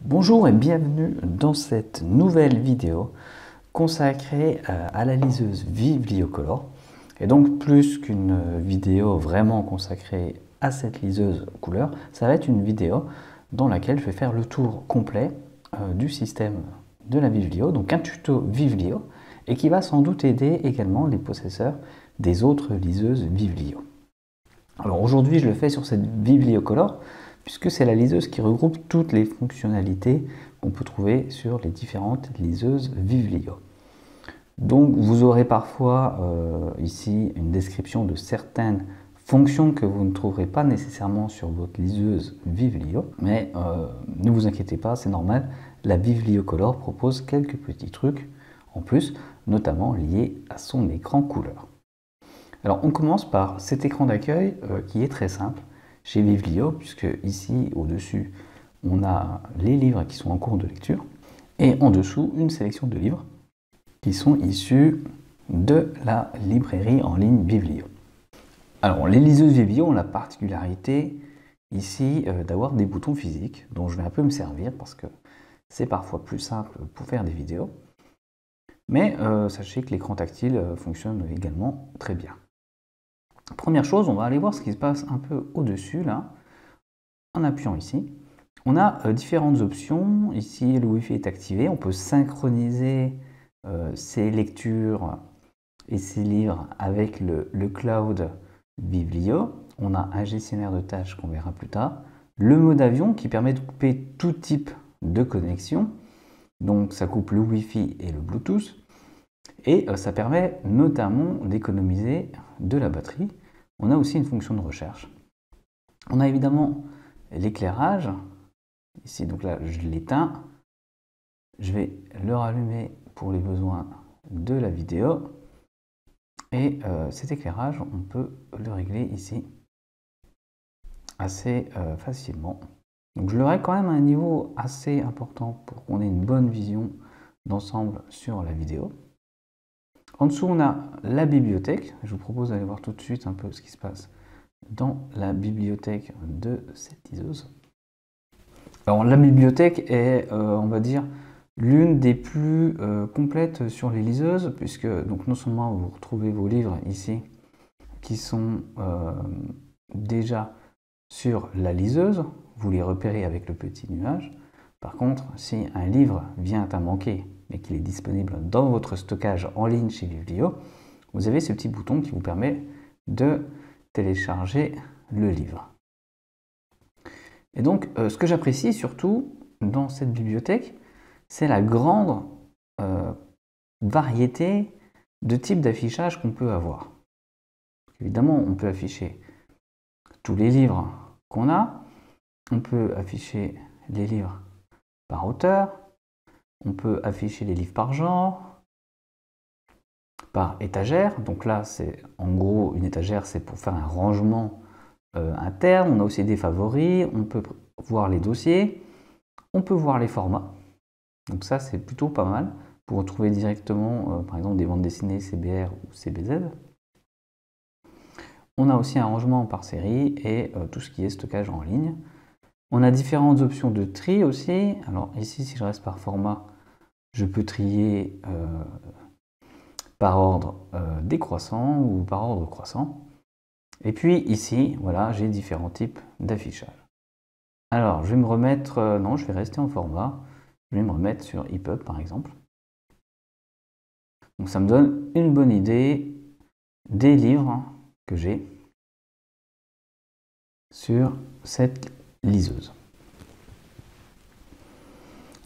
Bonjour et bienvenue dans cette nouvelle vidéo consacrée à la liseuse Vibliocolor. Et donc plus qu'une vidéo vraiment consacrée à cette liseuse couleur, ça va être une vidéo dans laquelle je vais faire le tour complet du système de la Vivlio, donc un tuto Vivlio, et qui va sans doute aider également les possesseurs des autres liseuses Vivlio. Alors aujourd'hui je le fais sur cette Vibliocolor, puisque c'est la liseuse qui regroupe toutes les fonctionnalités qu'on peut trouver sur les différentes liseuses Vivlio. Donc vous aurez parfois ici une description de certaines fonctions que vous ne trouverez pas nécessairement sur votre liseuse Vivlio, mais ne vous inquiétez pas, c'est normal, la Vibliocolor propose quelques petits trucs en plus, notamment liés à son écran couleur. Alors on commence par cet écran d'accueil qui est très simple chez Vivlio, puisque ici au-dessus on a les livres qui sont en cours de lecture et en dessous une sélection de livres qui sont issus de la librairie en ligne Vivlio. Alors les liseuses Vivlio ont la particularité ici d'avoir des boutons physiques dont je vais un peu me servir parce que c'est parfois plus simple pour faire des vidéos, mais sachez que l'écran tactile fonctionne également très bien. Première chose, on va aller voir ce qui se passe un peu au-dessus, là, en appuyant ici. On a différentes options. Ici, le Wi-Fi est activé. On peut synchroniser ses lectures et ses livres avec le cloud Vivlio. On a un gestionnaire de tâches qu'on verra plus tard. Le mode avion qui permet de couper tout type de connexion. Donc, ça coupe le Wi-Fi et le Bluetooth. Et ça permet notamment d'économiser de la batterie. On a aussi une fonction de recherche. On a évidemment l'éclairage. Ici, donc là, je l'éteins. Je vais le rallumer pour les besoins de la vidéo. Et cet éclairage, on peut le régler ici assez facilement. Donc je le règle quand même à un niveau assez important pour qu'on ait une bonne vision d'ensemble sur la vidéo. En dessous, on a la bibliothèque. Je vous propose d'aller voir tout de suite un peu ce qui se passe dans la bibliothèque de cette liseuse. Alors la bibliothèque est, on va dire, l'une des plus complètes sur les liseuses, puisque donc, non seulement vous retrouvez vos livres ici, qui sont déjà sur la liseuse, vous les repérez avec le petit nuage. Par contre, si un livre vient à manquer, mais qu'il est disponible dans votre stockage en ligne chez Vivlio, vous avez ce petit bouton qui vous permet de télécharger le livre. Et donc, ce que j'apprécie surtout dans cette bibliothèque, c'est la grande variété de types d'affichage qu'on peut avoir. Évidemment, on peut afficher tous les livres qu'on a, on peut afficher les livres par auteur, on peut afficher les livres par genre, par étagère. Donc là, c'est en gros une étagère, c'est pour faire un rangement interne. On a aussi des favoris, on peut voir les dossiers, on peut voir les formats. Donc ça, c'est plutôt pas mal pour retrouver directement, par exemple, des bandes dessinées CBR ou CBZ. On a aussi un rangement par série et tout ce qui est stockage en ligne. On a différentes options de tri aussi. Alors ici, si je reste par format, je peux trier par ordre décroissant ou par ordre croissant. Et puis ici, voilà, j'ai différents types d'affichage. Alors, je vais me remettre, non, je vais rester en format. Je vais me remettre sur EPUB par exemple. Donc ça me donne une bonne idée des livres que j'ai sur cette liseuse.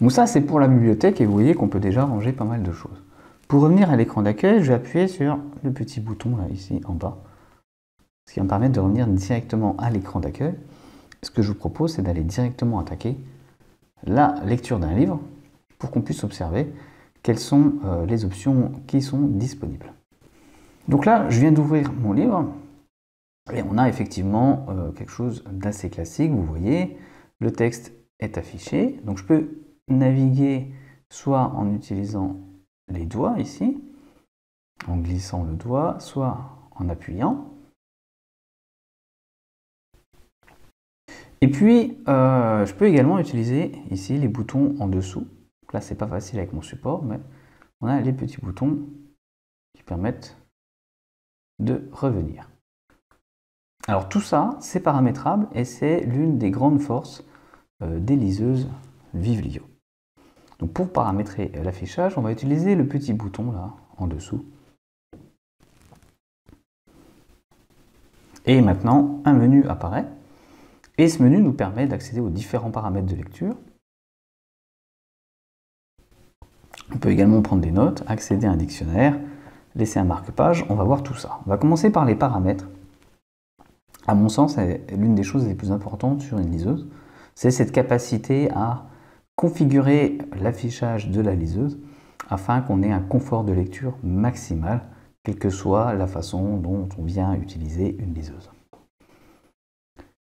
Donc ça, c'est pour la bibliothèque et vous voyez qu'on peut déjà ranger pas mal de choses. Pour revenir à l'écran d'accueil, je vais appuyer sur le petit bouton là, ici en bas, ce qui va me permettre de revenir directement à l'écran d'accueil. Ce que je vous propose, c'est d'aller directement attaquer la lecture d'un livre pour qu'on puisse observer quelles sont les options qui sont disponibles. Donc là, je viens d'ouvrir mon livre et on a effectivement quelque chose d'assez classique. Vous voyez, le texte est affiché. Donc je peux naviguer soit en utilisant les doigts ici, en glissant le doigt, soit en appuyant. Et puis, je peux également utiliser ici les boutons en dessous. Donc là, c'est pas facile avec mon support, mais on a les petits boutons qui permettent de revenir. Alors tout ça, c'est paramétrable et c'est l'une des grandes forces des liseuses Vivlio. Donc pour paramétrer l'affichage, on va utiliser le petit bouton là, en dessous. Et maintenant, un menu apparaît. Et ce menu nous permet d'accéder aux différents paramètres de lecture. On peut également prendre des notes, accéder à un dictionnaire, laisser un marque-page. On va voir tout ça. On va commencer par les paramètres. À mon sens, c'est l'une des choses les plus importantes sur une liseuse. C'est cette capacité à configurer l'affichage de la liseuse afin qu'on ait un confort de lecture maximal, quelle que soit la façon dont on vient utiliser une liseuse.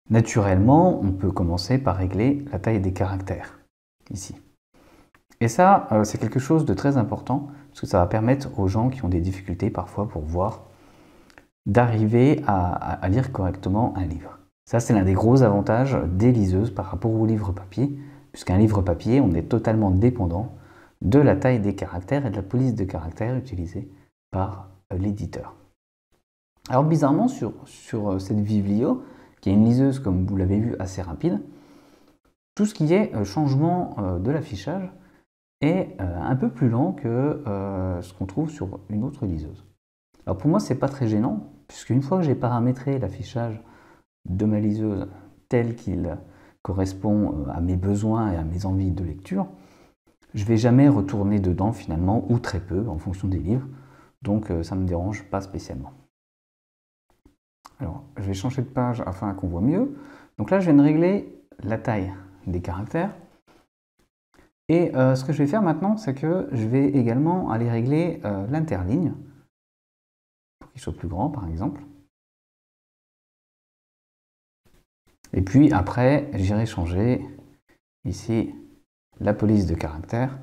Naturellement, on peut commencer par régler la taille des caractères, ici. Et ça, c'est quelque chose de très important, parce que ça va permettre aux gens qui ont des difficultés parfois pour voir, d'arriver à lire correctement un livre. Ça, c'est l'un des gros avantages des liseuses par rapport au livre papier, puisqu'un livre papier, on est totalement dépendant de la taille des caractères et de la police de caractères utilisée par l'éditeur. Alors bizarrement, sur cette Vivlio, qui est une liseuse, comme vous l'avez vu, assez rapide, tout ce qui est changement de l'affichage est un peu plus lent que ce qu'on trouve sur une autre liseuse. Alors pour moi, c'est pas très gênant, puisqu'une fois que j'ai paramétré l'affichage de ma liseuse tel qu'il correspond à mes besoins et à mes envies de lecture, je ne vais jamais retourner dedans finalement, ou très peu, en fonction des livres, donc ça ne me dérange pas spécialement. Alors, je vais changer de page afin qu'on voit mieux. Donc là, je viens de régler la taille des caractères. Et ce que je vais faire maintenant, c'est que je vais également aller régler l'interligne, pour qu'il soit plus grand par exemple. Et puis après, j'irai changer ici la police de caractère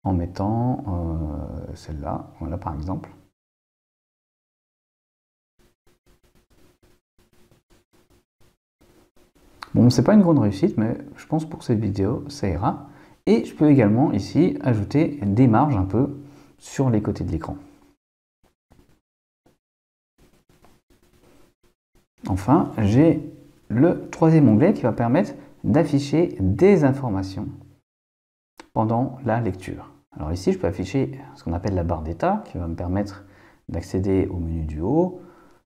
en mettant celle-là, voilà par exemple. Bon, c'est pas une grande réussite, mais je pense pour cette vidéo, ça ira. Et je peux également ici ajouter des marges un peu sur les côtés de l'écran. Enfin, j'ai le troisième onglet qui va permettre d'afficher des informations pendant la lecture. Alors ici, je peux afficher ce qu'on appelle la barre d'état, qui va me permettre d'accéder au menu du haut,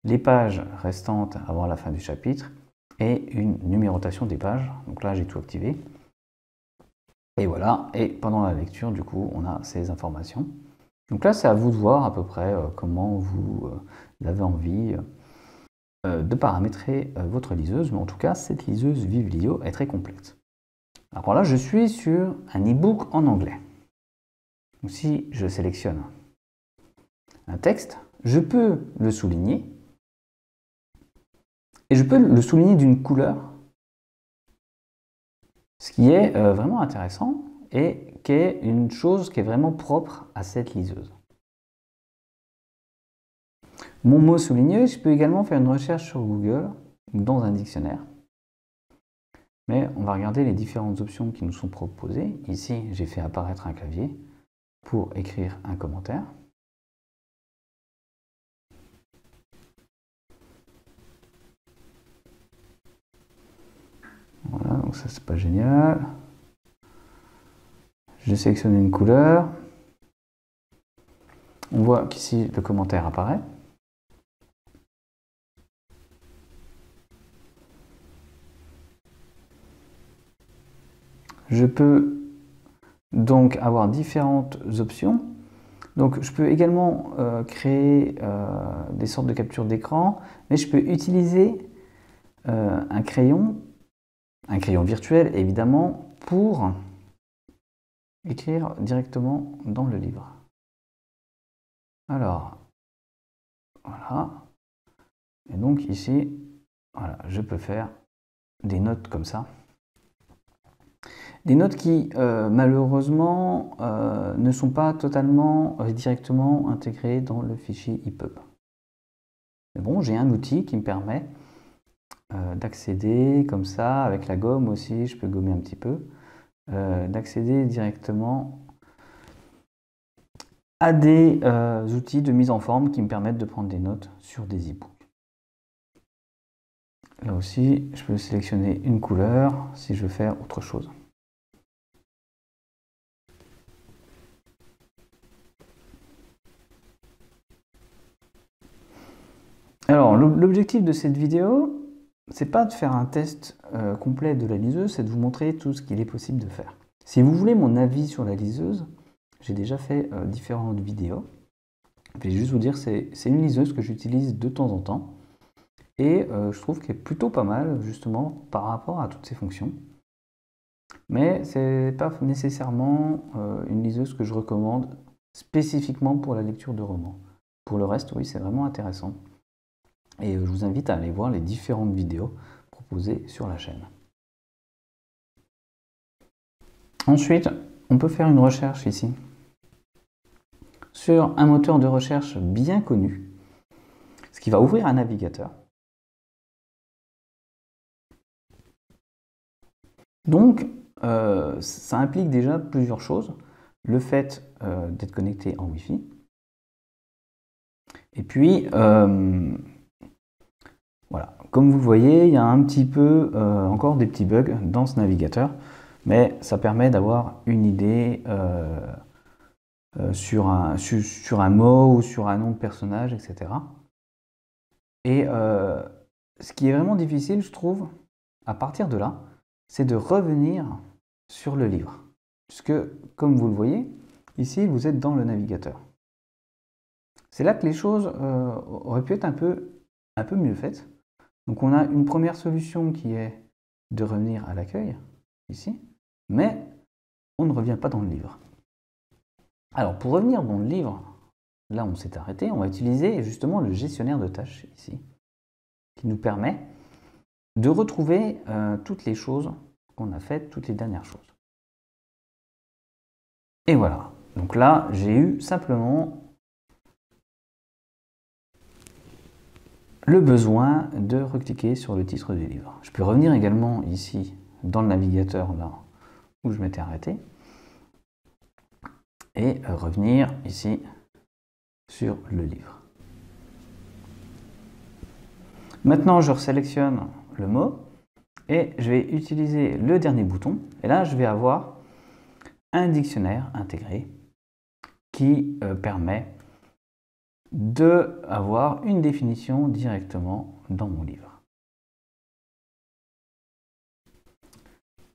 les pages restantes avant la fin du chapitre, et une numérotation des pages. Donc là, j'ai tout activé. Et voilà, et pendant la lecture, du coup, on a ces informations. Donc là, c'est à vous de voir à peu près comment vous avez envie de paramétrer votre liseuse. Mais en tout cas, cette liseuse Vivlio est très complète. Alors là, je suis sur un e-book en anglais. Donc si je sélectionne un texte, je peux le souligner. Et je peux le souligner d'une couleur, ce qui est vraiment intéressant et qui est une chose qui est vraiment propre à cette liseuse. Mon mot souligné, je peux également faire une recherche sur Google ou dans un dictionnaire. Mais on va regarder les différentes options qui nous sont proposées. Ici, j'ai fait apparaître un clavier pour écrire un commentaire. Voilà, donc ça c'est pas génial. Je sélectionne une couleur. On voit qu'ici le commentaire apparaît. Je peux donc avoir différentes options. Donc je peux également créer des sortes de captures d'écran, mais je peux utiliser un crayon virtuel évidemment, pour écrire directement dans le livre. Alors, voilà. Et donc ici, voilà, je peux faire des notes comme ça. Des notes qui, malheureusement, ne sont pas totalement directement intégrées dans le fichier EPUB. Mais bon, j'ai un outil qui me permet d'accéder comme ça, avec la gomme aussi, je peux gommer un petit peu, d'accéder directement à des outils de mise en forme qui me permettent de prendre des notes sur des e-books. Là aussi, je peux sélectionner une couleur si je veux faire autre chose. Alors, l'objectif de cette vidéo, c'est pas de faire un test complet de la liseuse, c'est de vous montrer tout ce qu'il est possible de faire. Si vous voulez mon avis sur la liseuse, j'ai déjà fait différentes vidéos. Je vais juste vous dire, c'est une liseuse que j'utilise de temps en temps. Et je trouve qu'elle est plutôt pas mal, justement, par rapport à toutes ces fonctions. Mais c'est pas nécessairement une liseuse que je recommande spécifiquement pour la lecture de romans. Pour le reste, oui, c'est vraiment intéressant. Et je vous invite à aller voir les différentes vidéos proposées sur la chaîne. Ensuite, on peut faire une recherche ici sur un moteur de recherche bien connu, ce qui va ouvrir un navigateur. Donc, ça implique déjà plusieurs choses. Le fait d'être connecté en Wi-Fi. Et puis, voilà, comme vous le voyez, il y a un petit peu encore des petits bugs dans ce navigateur, mais ça permet d'avoir une idée sur un mot ou sur un nom de personnage, etc. Et ce qui est vraiment difficile, je trouve, à partir de là, c'est de revenir sur le livre. Puisque, comme vous le voyez, ici, vous êtes dans le navigateur. C'est là que les choses auraient pu être un peu mieux faites. Donc on a une première solution qui est de revenir à l'accueil, ici, mais on ne revient pas dans le livre. Alors pour revenir dans le livre, là on s'est arrêté, on va utiliser justement le gestionnaire de tâches, ici, qui nous permet de retrouver toutes les choses qu'on a faites, toutes les dernières choses. Et voilà, donc là j'ai eu simplement le besoin de recliquer sur le titre du livre. Je peux revenir également ici dans le navigateur là où je m'étais arrêté et revenir ici sur le livre. Maintenant je resélectionne le mot et je vais utiliser le dernier bouton et là je vais avoir un dictionnaire intégré qui permet d'avoir une définition directement dans mon livre.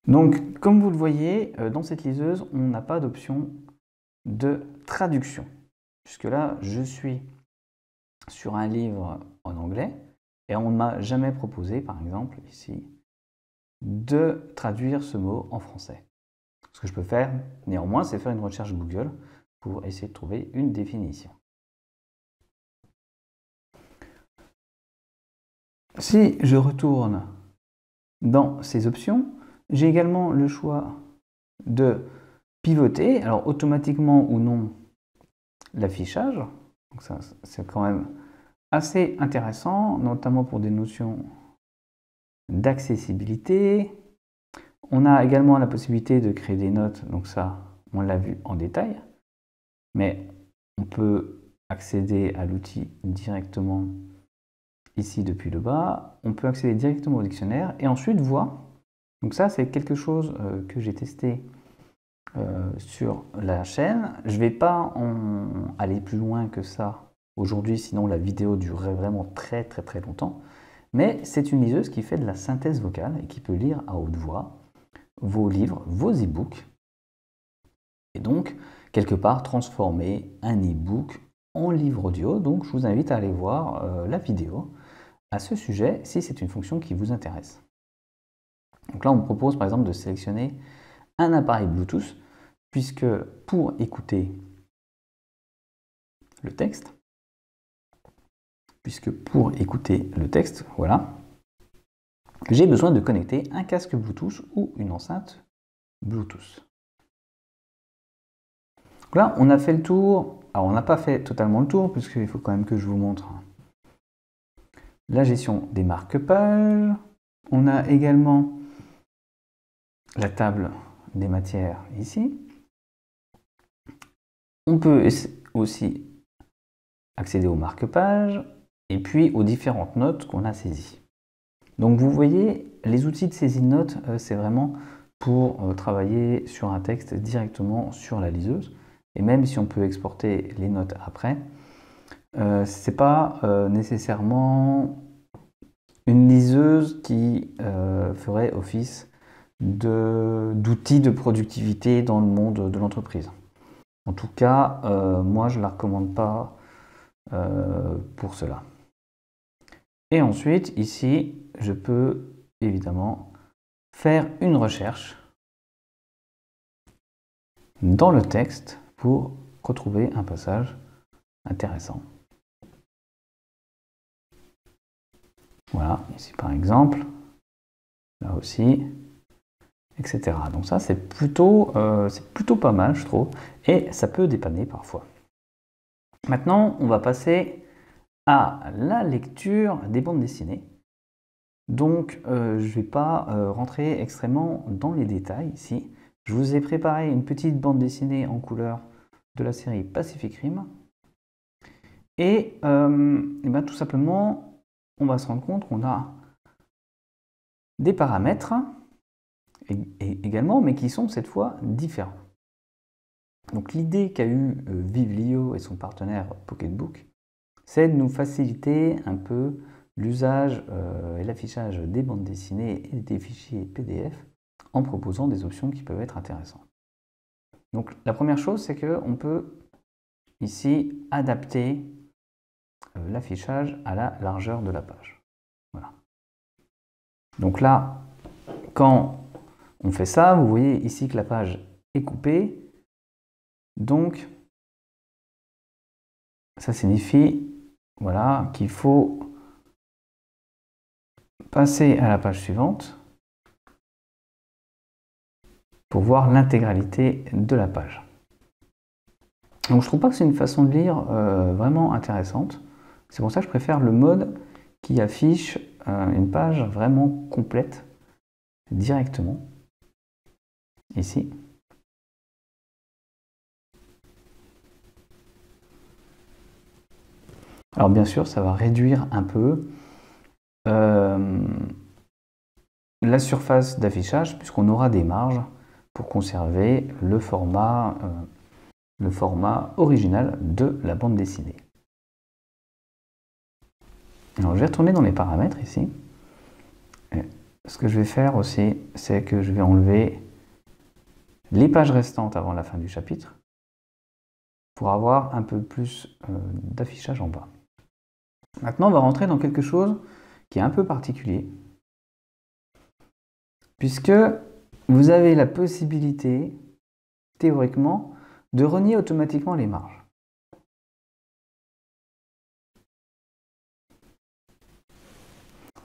Donc, comme vous le voyez, dans cette liseuse, on n'a pas d'option de traduction. Puisque là, je suis sur un livre en anglais et on ne m'a jamais proposé, par exemple, ici, de traduire ce mot en français. Ce que je peux faire, néanmoins, c'est faire une recherche Google pour essayer de trouver une définition. Si je retourne dans ces options, j'ai également le choix de pivoter, alors automatiquement ou non, l'affichage. Donc ça, c'est quand même assez intéressant, notamment pour des notions d'accessibilité. On a également la possibilité de créer des notes, donc ça, on l'a vu en détail. Mais on peut accéder à l'outil directement ici depuis le bas. On peut accéder directement au dictionnaire et ensuite voir. Donc ça, c'est quelque chose que j'ai testé sur la chaîne. Je ne vais pas aller plus loin que ça aujourd'hui, sinon la vidéo durerait vraiment très longtemps. Mais c'est une liseuse qui fait de la synthèse vocale et qui peut lire à haute voix vos livres, vos e-books. Et donc, quelque part, transformer un e-book en livre audio. Donc, je vous invite à aller voir la vidéo à ce sujet si c'est une fonction qui vous intéresse. Donc là, on me propose par exemple de sélectionner un appareil Bluetooth, puisque pour écouter le texte, voilà, j'ai besoin de connecter un casque Bluetooth ou une enceinte Bluetooth. Donc là, on a fait le tour. Alors, on n'a pas fait totalement le tour, puisqu'il faut quand même que je vous montre la gestion des marque-pages. On a également la table des matières ici. On peut aussi accéder aux marque-pages et puis aux différentes notes qu'on a saisies. Donc vous voyez, les outils de saisie de notes, c'est vraiment pour travailler sur un texte directement sur la liseuse. Et même si on peut exporter les notes après, ce n'est pas nécessairement une liseuse qui ferait office d'outil de productivité dans le monde de l'entreprise. En tout cas, moi je ne la recommande pas pour cela. Et ensuite, ici, je peux évidemment faire une recherche dans le texte pour retrouver un passage intéressant. Voilà, ici par exemple, là aussi, etc. Donc ça, c'est plutôt pas mal, je trouve, et ça peut dépanner parfois. Maintenant, on va passer à la lecture des bandes dessinées. Donc, je ne vais pas rentrer extrêmement dans les détails ici. Je vous ai préparé une petite bande dessinée en couleur de la série Pacific Rim. Et ben, tout simplement, on va se rendre compte qu'on a des paramètres également, mais qui sont cette fois différents. Donc l'idée qu'a eu Vivlio et son partenaire Pocketbook, c'est de nous faciliter un peu l'usage et l'affichage des bandes dessinées et des fichiers PDF en proposant des options qui peuvent être intéressantes. Donc la première chose, c'est qu'on peut ici adapter l'affichage à la largeur de la page. Voilà. Donc là, quand on fait ça, vous voyez ici que la page est coupée. Donc, ça signifie voilà, qu'il faut passer à la page suivante pour voir l'intégralité de la page. Donc je trouve pas que c'est une façon de lire vraiment intéressante. C'est pour ça que je préfère le mode qui affiche une page vraiment complète directement ici. Alors bien sûr, ça va réduire un peu la surface d'affichage puisqu'on aura des marges pour conserver le format original de la bande dessinée. Alors je vais retourner dans les paramètres ici. Et ce que je vais faire aussi, c'est que je vais enlever les pages restantes avant la fin du chapitre pour avoir un peu plus d'affichage en bas. Maintenant, on va rentrer dans quelque chose qui est un peu particulier, puisque vous avez la possibilité, théoriquement, de renier automatiquement les marges.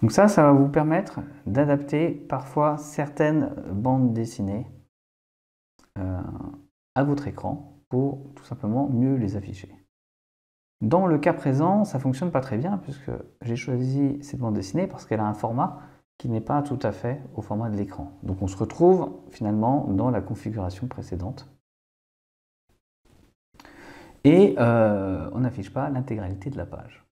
Donc ça va vous permettre d'adapter parfois certaines bandes dessinées à votre écran pour tout simplement mieux les afficher. Dans le cas présent, ça ne fonctionne pas très bien puisque j'ai choisi cette bande dessinée parce qu'elle a un format qui n'est pas tout à fait au format de l'écran. Donc on se retrouve finalement dans la configuration précédente. Et on n'affiche pas l'intégralité de la page.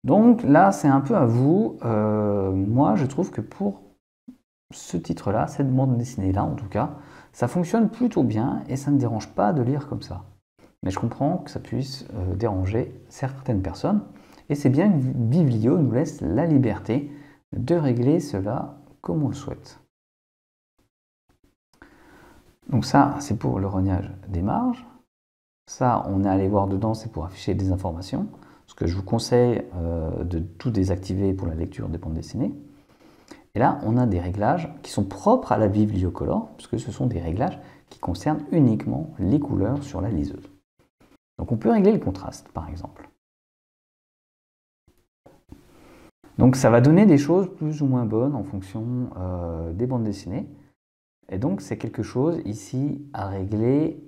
Donc là, c'est un peu à vous. Moi, je trouve que pour ce titre-là, cette bande dessinée-là en tout cas, ça fonctionne plutôt bien et ça ne dérange pas de lire comme ça. Mais je comprends que ça puisse déranger certaines personnes. Et c'est bien que Vivlio nous laisse la liberté de régler cela comme on le souhaite. Donc ça, c'est pour le rognage des marges. Ça, on est allé voir dedans, c'est pour afficher des informations. Ce que je vous conseille de tout désactiver pour la lecture des bandes dessinées. Et là, on a des réglages qui sont propres à la Vivlio Color, puisque ce sont des réglages qui concernent uniquement les couleurs sur la liseuse. Donc on peut régler le contraste, par exemple. Donc ça va donner des choses plus ou moins bonnes en fonction des bandes dessinées. Et donc c'est quelque chose ici à régler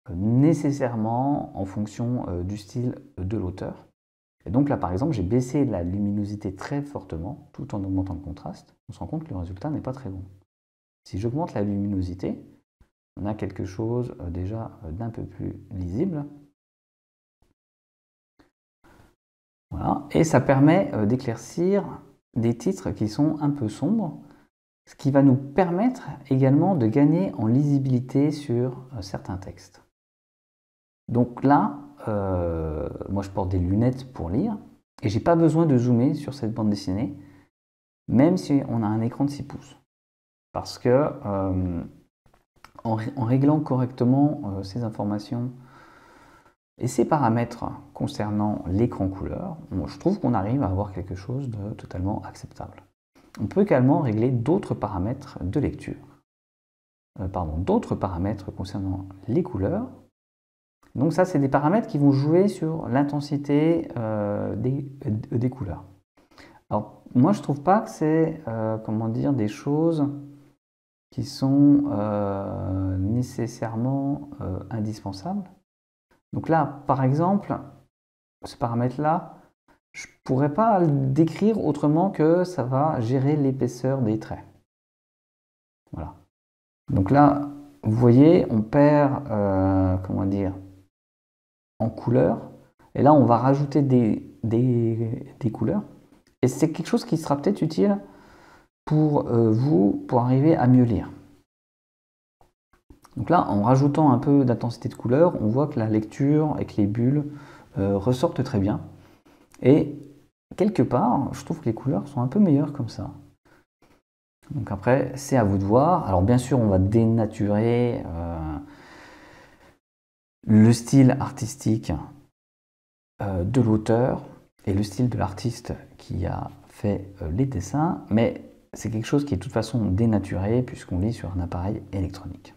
nécessairement en fonction du style de l'auteur. Et donc là, par exemple, j'ai baissé la luminosité très fortement, tout en augmentant le contraste. On se rend compte que le résultat n'est pas très bon. Si j'augmente la luminosité, on a quelque chose déjà d'un peu plus lisible. Voilà. Et ça permet d'éclaircir des titres qui sont un peu sombres, ce qui va nous permettre également de gagner en lisibilité sur certains textes. Donc là, moi je porte des lunettes pour lire, et j'ai pas besoin de zoomer sur cette bande dessinée, même si on a un écran de 6 pouces. Parce que en réglant correctement ces informations et ces paramètres concernant l'écran couleur, je trouve qu'on arrive à avoir quelque chose de totalement acceptable. On peut également régler d'autres paramètres de lecture, d'autres paramètres concernant les couleurs. Donc ça, c'est des paramètres qui vont jouer sur l'intensité des couleurs. Alors, moi, je ne trouve pas que c'est, comment dire, des choses qui sont nécessairement indispensables. Donc là, par exemple, ce paramètre-là, je ne pourrais pas le décrire autrement que ça va gérer l'épaisseur des traits. Voilà. Donc là, vous voyez, on perd, comment dire, en couleur. Et là, on va rajouter des couleurs. Et c'est quelque chose qui sera peut-être utile pour vous, pour arriver à mieux lire. Donc là, en rajoutant un peu d'intensité de couleur, on voit que la lecture et que les bulles ressortent très bien. Et quelque part, je trouve que les couleurs sont un peu meilleures comme ça. Donc après, c'est à vous de voir. Alors bien sûr, on va dénaturer le style artistique de l'auteur et le style de l'artiste qui a fait les dessins, mais c'est quelque chose qui est de toute façon dénaturé puisqu'on lit sur un appareil électronique.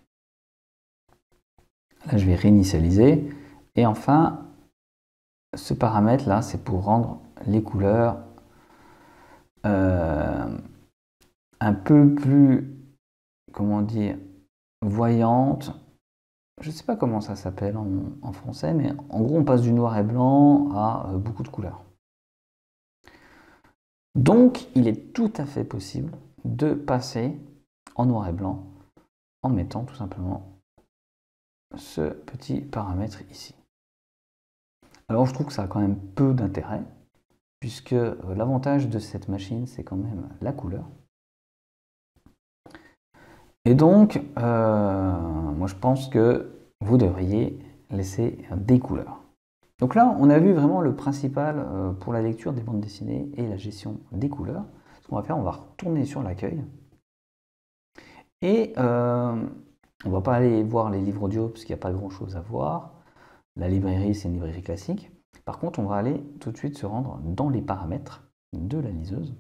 Là, je vais réinitialiser. Et enfin, ce paramètre-là, c'est pour rendre les couleurs un peu plus, comment dire, voyantes. Je ne sais pas comment ça s'appelle en français, mais en gros, on passe du noir et blanc à beaucoup de couleurs. Donc, il est tout à fait possible de passer en noir et blanc en mettant tout simplement ce petit paramètre ici. Alors, je trouve que ça a quand même peu d'intérêt, puisque l'avantage de cette machine, c'est quand même la couleur. Et donc, moi je pense que vous devriez laisser des couleurs. Donc là, on a vu vraiment le principal pour la lecture des bandes dessinées et la gestion des couleurs. Ce qu'on va faire, on va retourner sur l'accueil. Et on ne va pas aller voir les livres audio parce qu'il n'y a pas grand chose à voir. La librairie, c'est une librairie classique. Par contre, on va aller tout de suite se rendre dans les paramètres de la liseuse.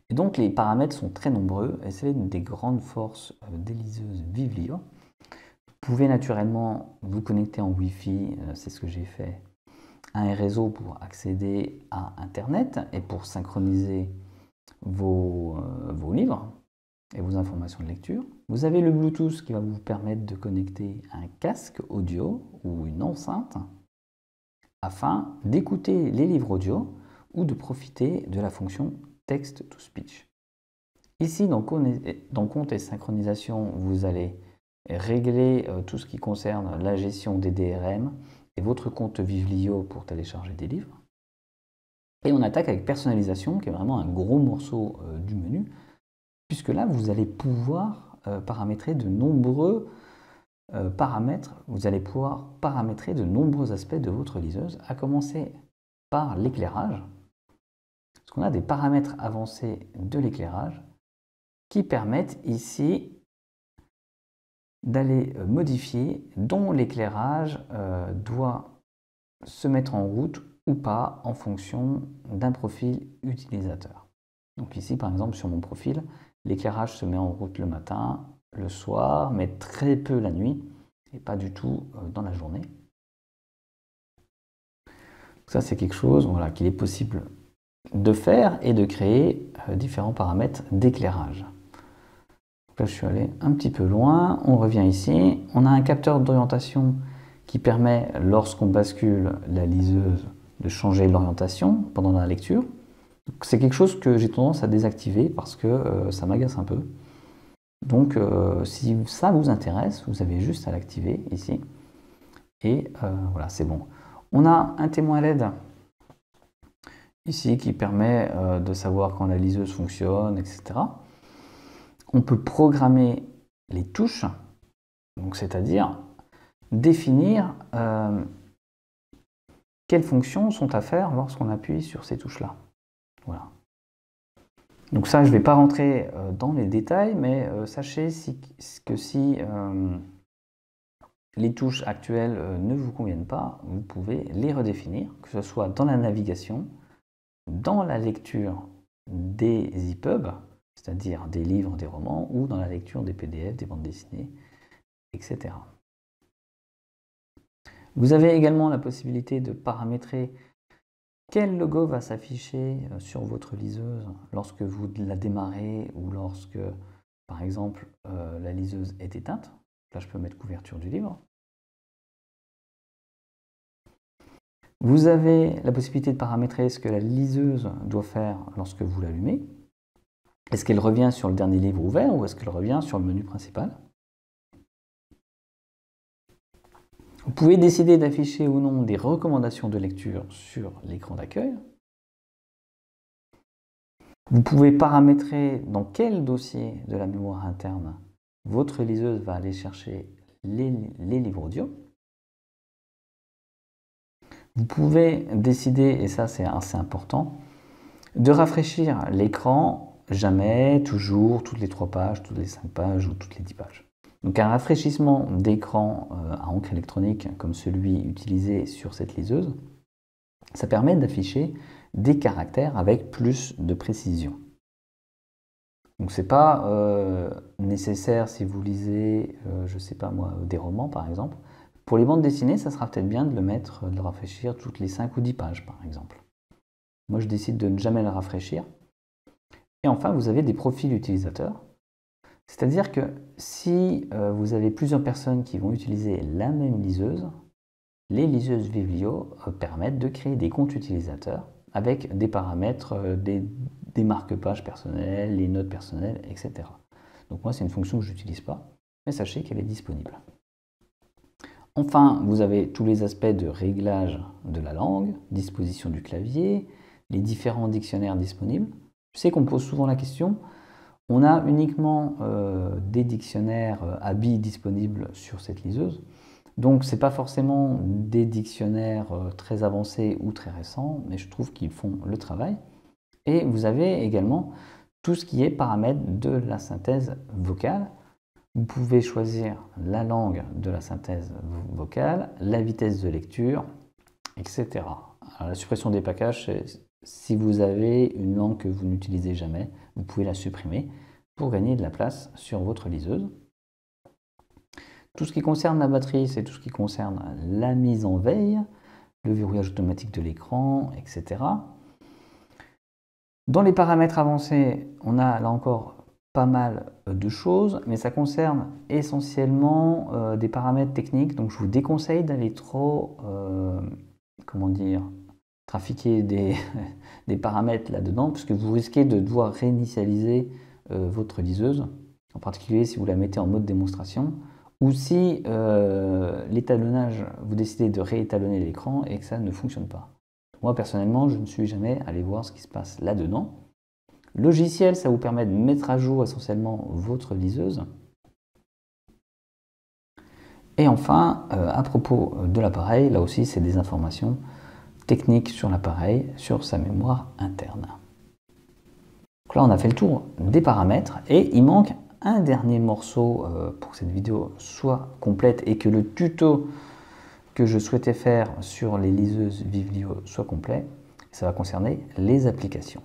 Et donc les paramètres sont très nombreux et c'est une des grandes forces des liseuses Vivlio. Vous pouvez naturellement vous connecter en Wi-Fi, c'est ce que j'ai fait, à un réseau pour accéder à Internet et pour synchroniser vos livres et vos informations de lecture. Vous avez le Bluetooth qui va vous permettre de connecter un casque audio ou une enceinte afin d'écouter les livres audio ou de profiter de la fonction Text-to-Speech. Ici, dans Compte et synchronisation, vous allez régler tout ce qui concerne la gestion des DRM et votre compte Vivlio pour télécharger des livres. Et on attaque avec personnalisation, qui est vraiment un gros morceau du menu, puisque là, vous allez pouvoir paramétrer de nombreux paramètres, vous allez pouvoir paramétrer de nombreux aspects de votre liseuse, à commencer par l'éclairage. Parce qu'on a des paramètres avancés de l'éclairage qui permettent ici d'aller modifier dont l'éclairage doit se mettre en route ou pas en fonction d'un profil utilisateur. Donc ici, par exemple, sur mon profil, l'éclairage se met en route le matin, le soir, mais très peu la nuit et pas du tout dans la journée. Ça, c'est quelque chose qu'il est possible de faire et de créer différents paramètres d'éclairage. Là, je suis allé un petit peu loin, on revient ici, on a un capteur d'orientation qui permet, lorsqu'on bascule la liseuse, de changer l'orientation pendant la lecture. C'est quelque chose que j'ai tendance à désactiver parce que ça m'agace un peu. Donc si ça vous intéresse, vous avez juste à l'activer ici. Et voilà, c'est bon. On a un témoin LED ici qui permet de savoir quand la liseuse fonctionne, etc. On peut programmer les touches, donc c'est-à-dire définir quelles fonctions sont à faire lorsqu'on appuie sur ces touches-là. Voilà. Donc ça, je ne vais pas rentrer dans les détails, mais sachez que si les touches actuelles ne vous conviennent pas, vous pouvez les redéfinir, que ce soit dans la navigation, dans la lecture des EPUB, c'est-à-dire des livres, des romans, ou dans la lecture des PDF, des bandes dessinées, etc. Vous avez également la possibilité de paramétrer quel logo va s'afficher sur votre liseuse lorsque vous la démarrez ou lorsque, par exemple, la liseuse est éteinte. Là, je peux mettre couverture du livre. Vous avez la possibilité de paramétrer ce que la liseuse doit faire lorsque vous l'allumez. Est-ce qu'elle revient sur le dernier livre ouvert ou est-ce qu'elle revient sur le menu principal? Vous pouvez décider d'afficher ou non des recommandations de lecture sur l'écran d'accueil. Vous pouvez paramétrer dans quel dossier de la mémoire interne votre liseuse va aller chercher les livres audio. Vous pouvez décider, et ça c'est assez important, de rafraîchir l'écran jamais, toujours, toutes les 3 pages, toutes les 5 pages ou toutes les 10 pages. Donc un rafraîchissement d'écran à encre électronique comme celui utilisé sur cette liseuse, ça permet d'afficher des caractères avec plus de précision. Donc c'est pas nécessaire si vous lisez, je sais pas moi, des romans par exemple. Pour les bandes dessinées, ça sera peut-être bien de le rafraîchir toutes les 5 ou 10 pages par exemple. Moi je décide de ne jamais le rafraîchir. Et enfin, vous avez des profils utilisateurs. C'est-à-dire que si vous avez plusieurs personnes qui vont utiliser la même liseuse, les liseuses Vivlio permettent de créer des comptes utilisateurs avec des paramètres, des marque-pages personnels, les notes personnelles, etc. Donc moi, c'est une fonction que je n'utilise pas, mais sachez qu'elle est disponible. Enfin, vous avez tous les aspects de réglage de la langue, disposition du clavier, les différents dictionnaires disponibles. Je sais qu'on me pose souvent la question, on a uniquement des dictionnaires ABI disponibles sur cette liseuse. Donc ce n'est pas forcément des dictionnaires très avancés ou très récents, mais je trouve qu'ils font le travail. Et vous avez également tout ce qui est paramètres de la synthèse vocale. Vous pouvez choisir la langue de la synthèse vocale, la vitesse de lecture, etc. Alors, la suppression des packages, si vous avez une langue que vous n'utilisez jamais, vous pouvez la supprimer pour gagner de la place sur votre liseuse. Tout ce qui concerne la batterie, c'est tout ce qui concerne la mise en veille, le verrouillage automatique de l'écran, etc. Dans les paramètres avancés, on a là encore pas mal de choses, mais ça concerne essentiellement des paramètres techniques, donc je vous déconseille d'aller trop, trafiquer des paramètres là-dedans, puisque vous risquez de devoir réinitialiser votre liseuse, en particulier si vous la mettez en mode démonstration, ou si l'étalonnage, vous décidez de réétalonner l'écran et que ça ne fonctionne pas. Moi personnellement, je ne suis jamais allé voir ce qui se passe là-dedans. Logiciel, ça vous permet de mettre à jour essentiellement votre liseuse. Et enfin, à propos de l'appareil, là aussi c'est des informations techniques sur l'appareil, sur sa mémoire interne. Donc là on a fait le tour des paramètres et il manque un dernier morceau pour que cette vidéo soit complète et que le tuto que je souhaitais faire sur les liseuses Vivlio soit complet. Ça va concerner les applications.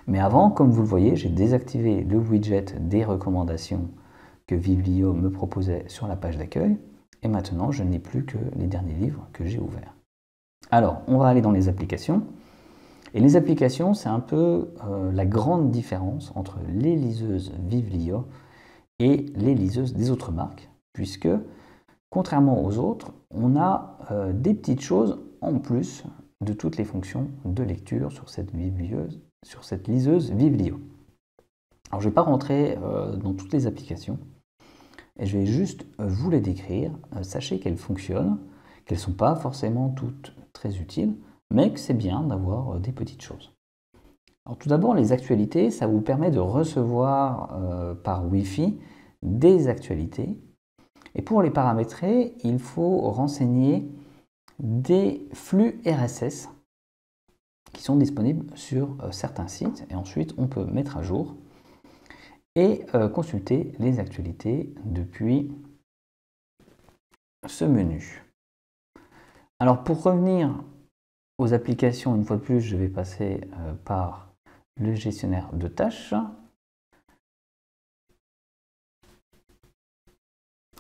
Mais avant, comme vous le voyez, j'ai désactivé le widget des recommandations que Vivlio me proposait sur la page d'accueil. Et maintenant, je n'ai plus que les derniers livres que j'ai ouverts. Alors, on va aller dans les applications. Et les applications, c'est un peu la grande différence entre les liseuses Vivlio et les liseuses des autres marques, puisque, contrairement aux autres, on a des petites choses en plus de toutes les fonctions de lecture sur cette liseuse Vivlio. Alors je ne vais pas rentrer dans toutes les applications, et je vais juste vous les décrire. Sachez qu'elles fonctionnent, qu'elles ne sont pas forcément toutes très utiles, mais que c'est bien d'avoir des petites choses. Alors tout d'abord, les actualités, ça vous permet de recevoir par Wi-Fi des actualités. Et pour les paramétrer, il faut renseigner des flux RSS qui sont disponibles sur certains sites. Et ensuite, on peut mettre à jour et consulter les actualités depuis ce menu. Alors pour revenir aux applications, une fois de plus, je vais passer par le gestionnaire de tâches.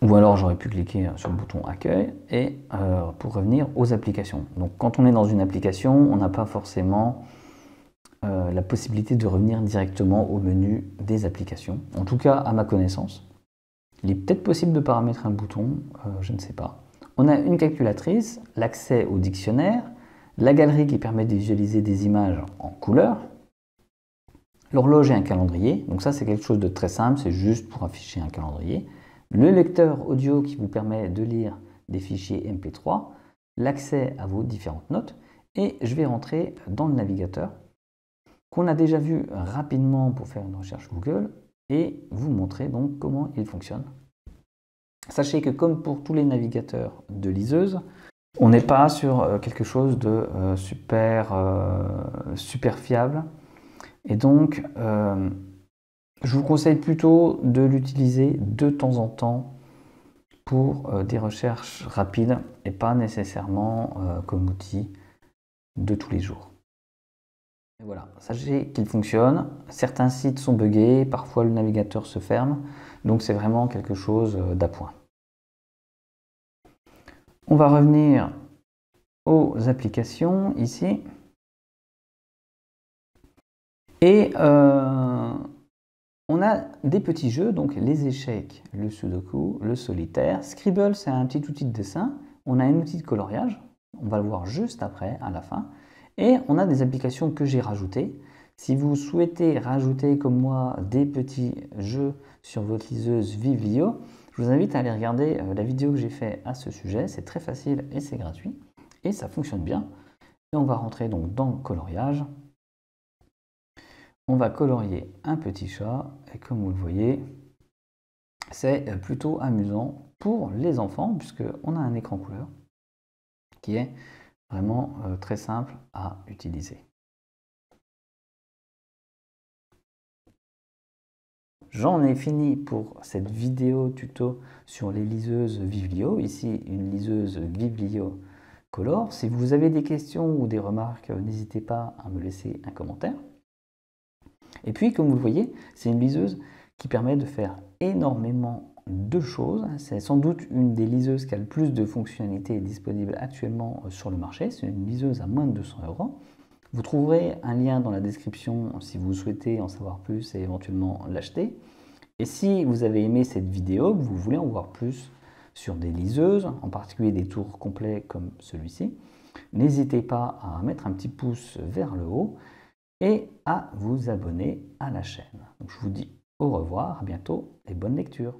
Ou alors j'aurais pu cliquer sur le bouton accueil et pour revenir aux applications. Donc quand on est dans une application, on n'a pas forcément la possibilité de revenir directement au menu des applications. En tout cas, à ma connaissance. Il est peut-être possible de paramétrer un bouton, je ne sais pas. On a une calculatrice, l'accès au dictionnaire, la galerie qui permet de visualiser des images en couleur, l'horloge et un calendrier. Donc ça, c'est quelque chose de très simple, c'est juste pour afficher un calendrier. Le lecteur audio qui vous permet de lire des fichiers MP3, l'accès à vos différentes notes. Et je vais rentrer dans le navigateur qu'on a déjà vu rapidement pour faire une recherche Google et vous montrer donc comment il fonctionne. Sachez que comme pour tous les navigateurs de liseuse, on n'est pas sur quelque chose de super fiable. Et donc, je vous conseille plutôt de l'utiliser de temps en temps pour des recherches rapides et pas nécessairement comme outil de tous les jours. Et voilà, sachez qu'il fonctionne. Certains sites sont buggés, parfois le navigateur se ferme, donc c'est vraiment quelque chose d'appoint. On va revenir aux applications ici. Et on a des petits jeux, donc les échecs, le sudoku, le solitaire. Scribble, c'est un petit outil de dessin. On a un outil de coloriage, on va le voir juste après, à la fin. Et on a des applications que j'ai rajoutées. Si vous souhaitez rajouter, comme moi, des petits jeux sur votre liseuse Vivlio, je vous invite à aller regarder la vidéo que j'ai faite à ce sujet. C'est très facile et c'est gratuit. Et ça fonctionne bien. Et on va rentrer donc dans le coloriage. On va colorier un petit chat. Et comme vous le voyez, c'est plutôt amusant pour les enfants, puisqu'on a un écran couleur qui est vraiment très simple à utiliser. J'en ai fini pour cette vidéo tuto sur les liseuses Vivlio. Ici, une liseuse Vivlio Color. Si vous avez des questions ou des remarques, n'hésitez pas à me laisser un commentaire. Et puis, comme vous le voyez, c'est une liseuse qui permet de faire énormément de choses. C'est sans doute une des liseuses qui a le plus de fonctionnalités disponibles actuellement sur le marché. C'est une liseuse à moins de 200 €. Vous trouverez un lien dans la description si vous souhaitez en savoir plus et éventuellement l'acheter. Et si vous avez aimé cette vidéo, que vous voulez en voir plus sur des liseuses, en particulier des tours complets comme celui-ci, n'hésitez pas à mettre un petit pouce vers le haut et à vous abonner à la chaîne. Donc, je vous dis au revoir, à bientôt et bonne lecture.